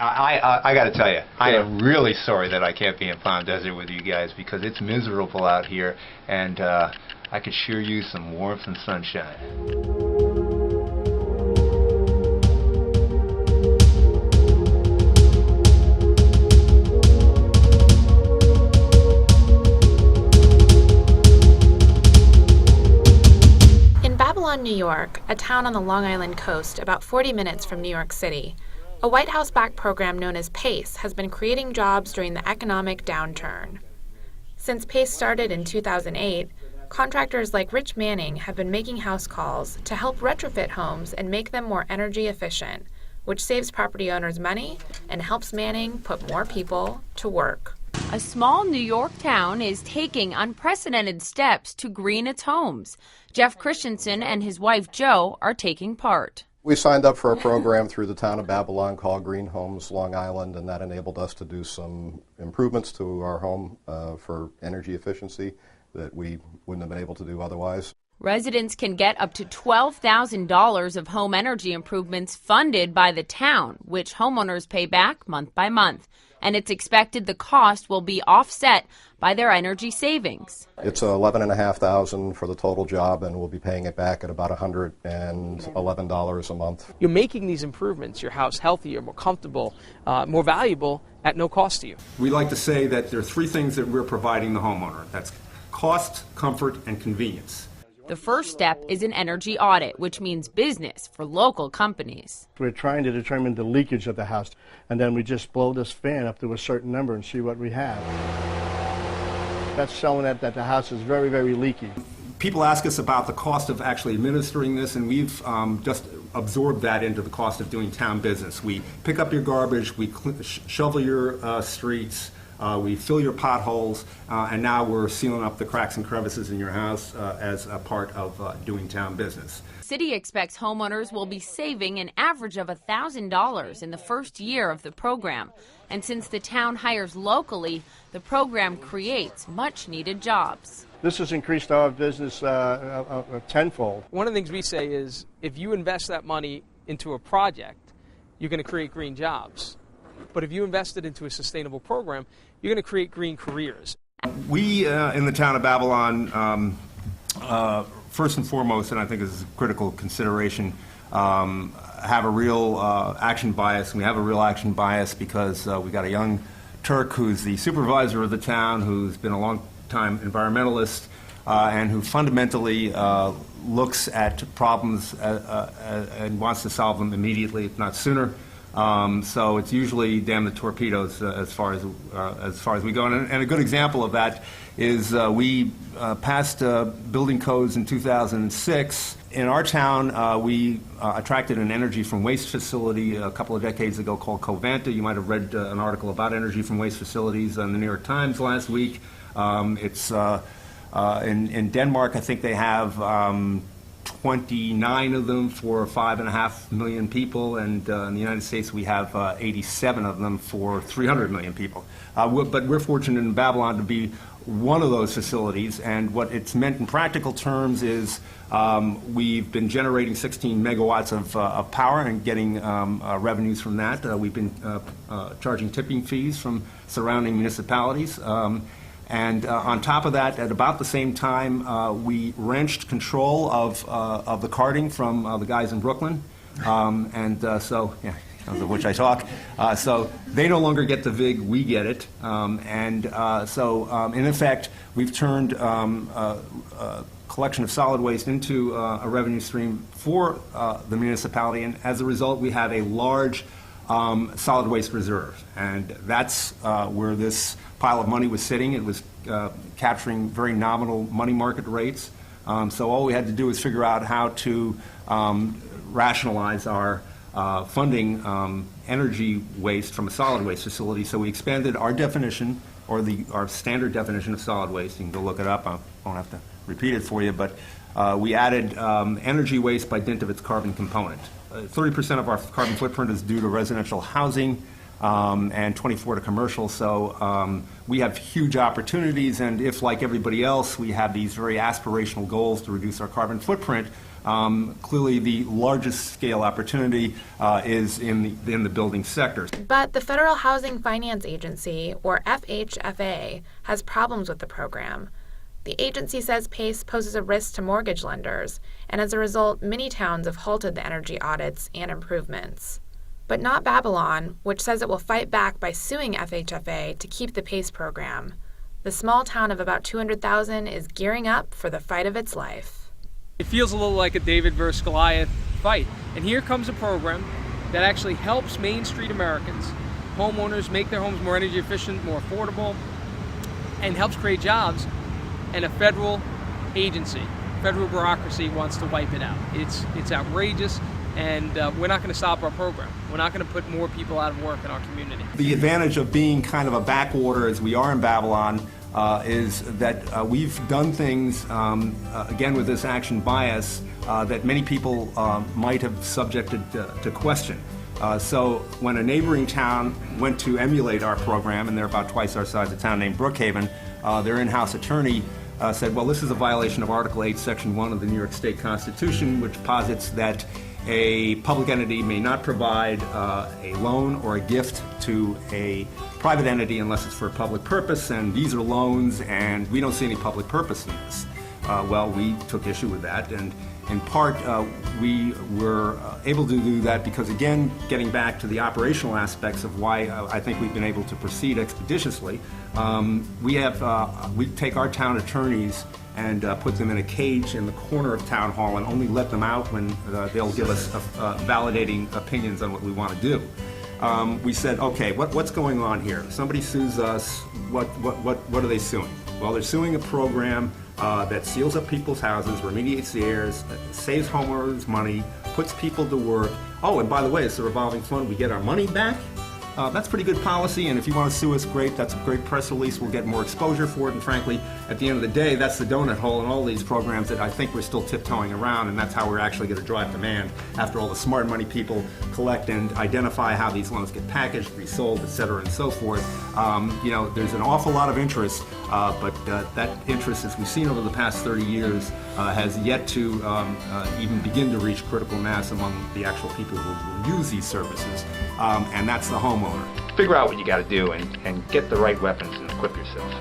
I got to tell you, I am really sorry that I can't be in Palm Desert with you guys because it's miserable out here, and I could sure use some warmth and sunshine. New York, a town on the Long Island coast about 40 minutes from New York City, a White House-backed program known as PACE has been creating jobs during the economic downturn. Since PACE started in 2008, contractors like Rich Manning have been making house calls to help retrofit homes and make them more energy efficient, which saves property owners money and helps Manning put more people to work. A small New York town is taking unprecedented steps to green its homes. Jeff Christensen and his wife Jo are taking part. We signed up for a program through the town of Babylon called Green Homes Long Island, and that enabled us to do some improvements to our home for energy efficiency that we wouldn't have been able to do otherwise. Residents can get up to $12,000 of home energy improvements funded by the town, which homeowners pay back month by month. And it's expected the cost will be offset by their energy savings. It's $11,500 for the total job, and we'll be paying it back at about $111 a month. You're making these improvements, your house healthier, more comfortable, more valuable at no cost to you. We like to say that there are three things that we're providing the homeowner. That's cost, comfort, and convenience. The first step is an energy audit, which means business for local companies. We're trying to determine the leakage of the house, and then we just blow this fan up to a certain number and see what we have. That's showing that the house is very, very leaky. People ask us about the cost of actually administering this, and we've just absorbed that into the cost of doing town business. We pick up your garbage, we shovel your streets, we fill your potholes, and now we're sealing up the cracks and crevices in your house as a part of doing town business. City expects homeowners will be saving an average of $1,000 in the first year of the program. And since the town hires locally, the program creates much-needed jobs. This has increased our business tenfold. One of the things we say is if you invest that money into a project, you're going to create green jobs. But if you invest it into a sustainable program, you're going to create green careers. We in the town of Babylon, first and foremost, and I think is a critical consideration, have a real action bias. And we have a real action bias because we got a young Turk who's the supervisor of the town, who's been a long-time environmentalist, and who fundamentally looks at problems and wants to solve them immediately, if not sooner. So it's usually damn the torpedoes as far as we go. And a good example of that is we passed building codes in 2006. In our town, we attracted an energy from waste facility a couple of decades ago called Covanta. You might have read an article about energy from waste facilities in the New York Times last week. It's in Denmark, I think they have 29 of them for 5.5 million people, and in the United States we have 87 of them for 300 million people. But we're fortunate in Babylon to be one of those facilities, and what it's meant in practical terms is we've been generating 16 megawatts of power and getting revenues from that. We've been charging tipping fees from surrounding municipalities. And on top of that, at about the same time, we wrenched control of the carting from the guys in Brooklyn. So, yeah, of which I talk. So they no longer get the VIG, we get it. In effect, we've turned a collection of solid waste into a revenue stream for the municipality. And as a result, we have a large solid waste reserve. And that's where this pile of money was sitting. It was capturing very nominal money market rates. So all we had to do was figure out how to rationalize our funding energy waste from a solid waste facility. So we expanded our definition, or our standard definition of solid waste. You can go look it up. I won't have to repeat it for you, but we added energy waste by dint of its carbon component. 30% of our carbon footprint is due to residential housing, and 24% to commercial. So we have huge opportunities, and if, like everybody else, we have these very aspirational goals to reduce our carbon footprint, Clearly, the largest scale opportunity is in the building sector. But the Federal Housing Finance Agency, or FHFA, has problems with the program. The agency says PACE poses a risk to mortgage lenders, and as a result, many towns have halted the energy audits and improvements. But not Babylon, which says it will fight back by suing FHFA to keep the PACE program. The small town of about 200,000 is gearing up for the fight of its life. It feels a little like a David versus Goliath fight. And here comes a program that actually helps Main Street Americans, homeowners, make their homes more energy efficient, more affordable, and helps create jobs. And a federal agency, federal bureaucracy wants to wipe it out. It's outrageous, and we're not going to stop our program. We're not going to put more people out of work in our community. The advantage of being kind of a backwater, as we are in Babylon, is that we've done things, again with this action bias, that many people might have subjected to question. So when a neighboring town went to emulate our program, and they're about twice our size, a town named Brookhaven, their in-house attorney said, well, this is a violation of Article 8, Section 1 of the New York State Constitution, which posits that a public entity may not provide a loan or a gift to a private entity unless it's for a public purpose, and these are loans, and we don't see any public purpose in this. Well, we took issue with that, and in part, we were able to do that because, again, getting back to the operational aspects of why I think we've been able to proceed expeditiously, we take our town attorneys and put them in a cage in the corner of Town Hall and only let them out when they'll give us validating opinions on what we want to do. We said, okay, what's going on here? Somebody sues us, what are they suing? Well, they're suing a program that seals up people's houses, remediates the airs, saves homeowners money, puts people to work. Oh, and by the way, it's a revolving fund. We get our money back. That's pretty good policy, and if you want to sue us, great. That's a great press release. We'll get more exposure for it, and frankly, at the end of the day, that's the donut hole in all these programs that I think we're still tiptoeing around, and that's how we're actually going to drive demand after all the smart money people collect and identify how these loans get packaged, resold, et cetera, and so forth. There's an awful lot of interest, but that interest, as we've seen over the past 30 years, has yet to even begin to reach critical mass among the actual people who will use these services, and that's the homeowner. Figure out what you got to do and get the right weapons and equip yourself.